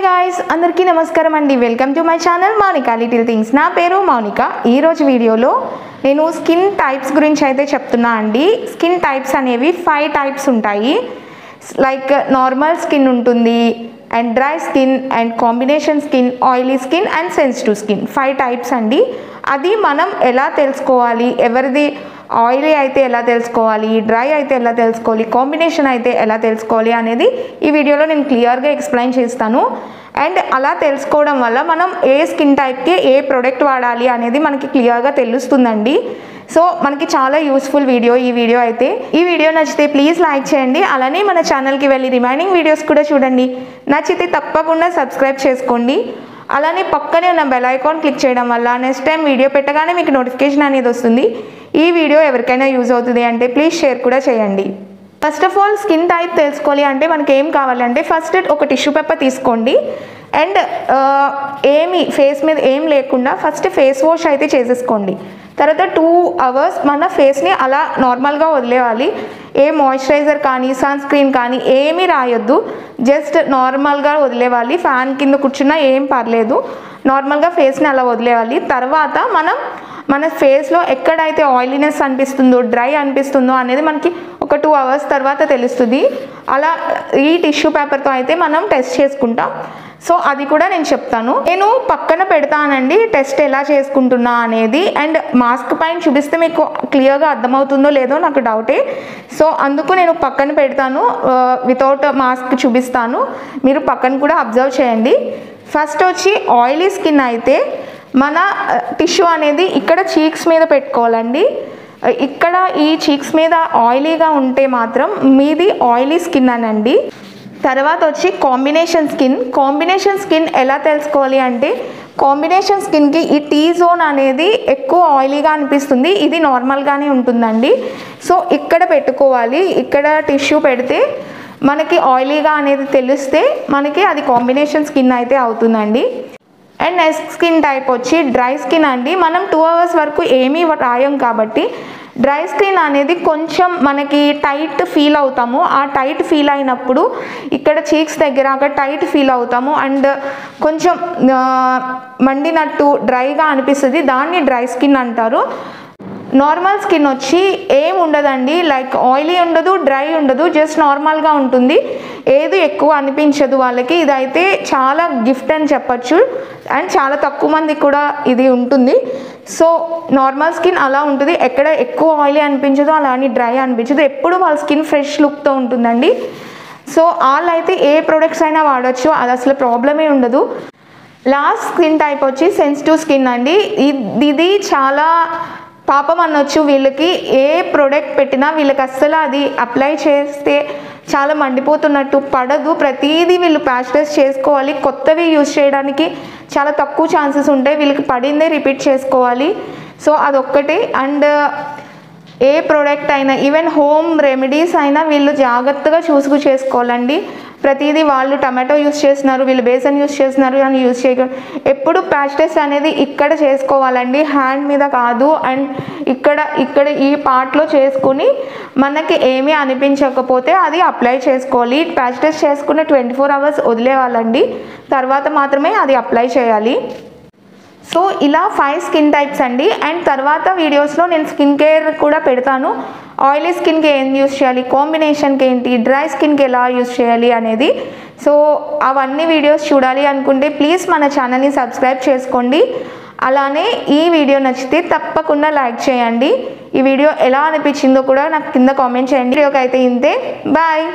guys, అందరికీ నమస్కారం అండి. Welcome to my channel Mounika little things. నా పేరు మౌనిక. ఈ రోజు వీడియోలో నేను స్కిన్ టైప్స్ గురించి అయితే చెప్తున్నా అండి. స్కిన్ టైప్స్ అనేవి 5 టైప్స్ ఉంటాయి. లైక్ నార్మల్ స్కిన్ ఉంటుంది, and dry skin, and combination skin, oily skin, and sensitive skin. 5 types అండి. అది మనం ఎలా తెలుసుకోవాలి, ఎవరిది ఆయిలీ అయితే ఎలా తెలుసుకోవాలి, డ్రై అయితే ఎలా తెలుసుకోవాలి, కాంబినేషన్ అయితే ఎలా తెలుసుకోవాలి అనేది ఈ వీడియోలో నేను క్లియర్గా ఎక్స్ప్లెయిన్ చేస్తాను. అండ్ అలా తెలుసుకోవడం వల్ల మనం ఏ స్కిన్ టైప్కి ఏ ప్రోడక్ట్ వాడాలి అనేది మనకి క్లియర్గా తెలుస్తుందండి. సో మనకి చాలా యూస్ఫుల్ వీడియో ఈ వీడియో అయితే. ఈ వీడియో నచ్చితే ప్లీజ్ లైక్ చేయండి. అలానే మన ఛానల్కి వెళ్ళి రిమైనింగ్ వీడియోస్ కూడా చూడండి. నచ్చితే తప్పకుండా సబ్స్క్రైబ్ చేసుకోండి. అలానే పక్కనే ఉన్న బెల్ ఐకాన్ క్లిక్ చేయడం వల్ల నెక్స్ట్ టైం వీడియో పెట్టగానే మీకు నోటిఫికేషన్ అనేది వస్తుంది. ఈ వీడియో ఎవరికైనా యూజ్ అవుతుంది అంటే ప్లీజ్ షేర్ కూడా చేయండి. First of all skin type తెలుసుకోవాలి అంటే మనకి ఏం కావాలంటే ఫస్ట్ ఒక టిష్యూ పేపర్ తీసుకోండి. అండ్ ఏమి ఫేస్ మీద ఏం లేకుండా ఫస్ట్ ఫేస్ వాష్ అయితే చేసేసుకోండి. తర్వాత 2 అవర్స్ మన ఫేస్ని అలా నార్మల్గా వదిలేవాలి. ఏ మాయిశ్చరైజర్ కానీ సన్ స్క్రీన్ కానీ ఏమీ రాయొద్దు, జస్ట్ నార్మల్గా వదిలేవాలి. ఫ్యాన్ కింద కూర్చున్నా ఏం పర్లేదు, నార్మల్గా ఫేస్ని అలా వదిలేవాలి. తర్వాత మన ఫేస్లో ఎక్కడైతే ఆయిలీనెస్ అనిపిస్తుందో, డ్రై అనిపిస్తుందో అనేది మనకి ఒక 2 అవర్స్ తర్వాత తెలుస్తుంది. అలా ఈ టిష్యూ పేపర్తో అయితే మనం టెస్ట్ చేసుకుంటాం. సో అది కూడా నేను చెప్తాను. నేను పక్కన పెడతానండి టెస్ట్ ఎలా చేసుకుంటున్నా అనేది. అండ్ మాస్క్ పైన చూపిస్తే మీకు క్లియర్గా అర్థమవుతుందో లేదో నాకు డౌటే. సో అందుకు నేను పక్కన పెడతాను, వితౌట్ మాస్క్ చూపిస్తాను. మీరు పక్కన కూడా అబ్జర్వ్ చేయండి. ఫస్ట్ వచ్చి ఆయిలీ స్కిన్ అయితే మన టిష్యూ అనేది ఇక్కడ చీక్స్ మీద పెట్టుకోవాలండి. ఇక్కడ ఈ చీక్స్ మీద ఆయిలీగా ఉంటే మాత్రం మీది ఆయిలీ స్కిన్ అనండి. తర్వాత వచ్చి కాంబినేషన్ స్కిన్ ఎలా తెలుసుకోవాలి అంటే కాంబినేషన్ స్కిన్కి ఈ టీ జోన్ అనేది ఎక్కువ ఆయిలీగా అనిపిస్తుంది, ఇది నార్మల్గానే ఉంటుందండి. సో ఇక్కడ పెట్టుకోవాలి. ఇక్కడ టిష్యూ పెడితే మనకి ఆయిలీగా అనేది తెలిస్తే మనకి అది కాంబినేషన్ స్కిన్ అయితే అవుతుందండి. అండ్ నెక్స్ట్ స్కిన్ టైప్ వచ్చి డ్రై స్కిన్ అండి. మనం 2 అవర్స్ వరకు ఏమీ రాయం కాబట్టి డ్రై స్కిన్ అనేది కొంచెం మనకి టైట్ ఫీల్ అవుతాము. ఆ టైట్ ఫీల్ అయినప్పుడు ఇక్కడ చీక్స్ దగ్గర అక్కడ టైట్ ఫీల్ అవుతాము అండ్ కొంచెం మండినట్టు డ్రైగా అనిపిస్తుంది, దాన్ని డ్రై స్కిన్ అంటారు. నార్మల్ స్కిన్ వచ్చి ఏం ఉండదండి, లైక్ ఆయిలీ ఉండదు, డ్రై ఉండదు, జస్ట్ నార్మల్గా ఉంటుంది. ఏది ఎక్కువ అనిపించదు వాళ్ళకి. ఇదైతే చాలా గిఫ్ట్ అని చెప్పచ్చు. అండ్ చాలా తక్కువ మందికి కూడా ఇది ఉంటుంది. సో నార్మల్ స్కిన్ అలా ఉంటుంది, ఎక్కడ ఎక్కువ ఆయిలీ అనిపించదు, అలా అని డ్రై అనిపించదు. ఎప్పుడు వాళ్ళ స్కిన్ ఫ్రెష్ లుక్తో ఉంటుందండి. సో వాళ్ళు అయితే ఏ ప్రొడక్ట్స్ అయినా వాడచ్చు, అది అసలు ప్రాబ్లమే ఉండదు. లాస్ట్ స్కిన్ టైప్ వచ్చి సెన్సిటివ్ స్కిన్ అండి. ఇది చాలా పాపం అనొచ్చు. వీళ్ళకి ఏ ప్రోడక్ట్ పెట్టినా వీళ్ళకి అస్సలు అది అప్లై చేస్తే చాలా మండిపోతున్నట్టు పడదు. ప్రతిదీ వీళ్ళు ప్యాచ్ టెస్ట్ చేసుకోవాలి. కొత్తవి యూజ్ చేయడానికి చాలా తక్కువ ఛాన్సెస్ ఉంటాయి. వీళ్ళకి పడిందే రిపీట్ చేసుకోవాలి. సో అదొక్కటే. అండ్ ఏ ప్రోడక్ట్ అయినా ఈవెన్ హోమ్ రెమెడీస్ అయినా వీళ్ళు జాగ్రత్తగా చూసుకు చేసుకోవాలండి. ప్రతిదీ వాళ్ళు టమాటో యూస్ చేస్తున్నారు, వీళ్ళు బేసన్ యూస్ చేస్తున్నారు అని యూస్ చేయకూడదు. ఎప్పుడు ప్యాచ్ టెస్ట్ అనేది ఇక్కడ చేసుకోవాలండి, హ్యాండ్ మీద కాదు. అండ్ ఇక్కడ ఈ పార్ట్లో చేసుకుని మనకి ఏమీ అనిపించకపోతే అది అప్లై చేసుకోవాలి. ప్యాచ్ టెస్ట్ చేసుకుని 24 అవర్స్ వదిలేవాళ్ళండి, తర్వాత మాత్రమే అది అప్లై చేయాలి. సో ఇలా 5 స్కిన్ టైప్స్ అండి. అండ్ తర్వాత వీడియోస్లో నేను స్కిన్ కేర్ కూడా పెడతాను. ఆయిలీ స్కిన్కి ఏం యూస్ చేయాలి, కాంబినేషన్కి ఏంటి, డ్రై స్కిన్కి ఎలా యూస్ చేయాలి అనేది. సో అవన్నీ వీడియోస్ చూడాలి అనుకుంటే ప్లీజ్ మన ఛానల్ని సబ్స్క్రైబ్ చేసుకోండి. అలానే ఈ వీడియో నచ్చితే తప్పకుండా లైక్ చేయండి. ఈ వీడియో ఎలా అనిపించిందో కూడా నాకు కింద కామెంట్ చేయండి. వీడియోకి అయితే ఇంతే, బాయ్.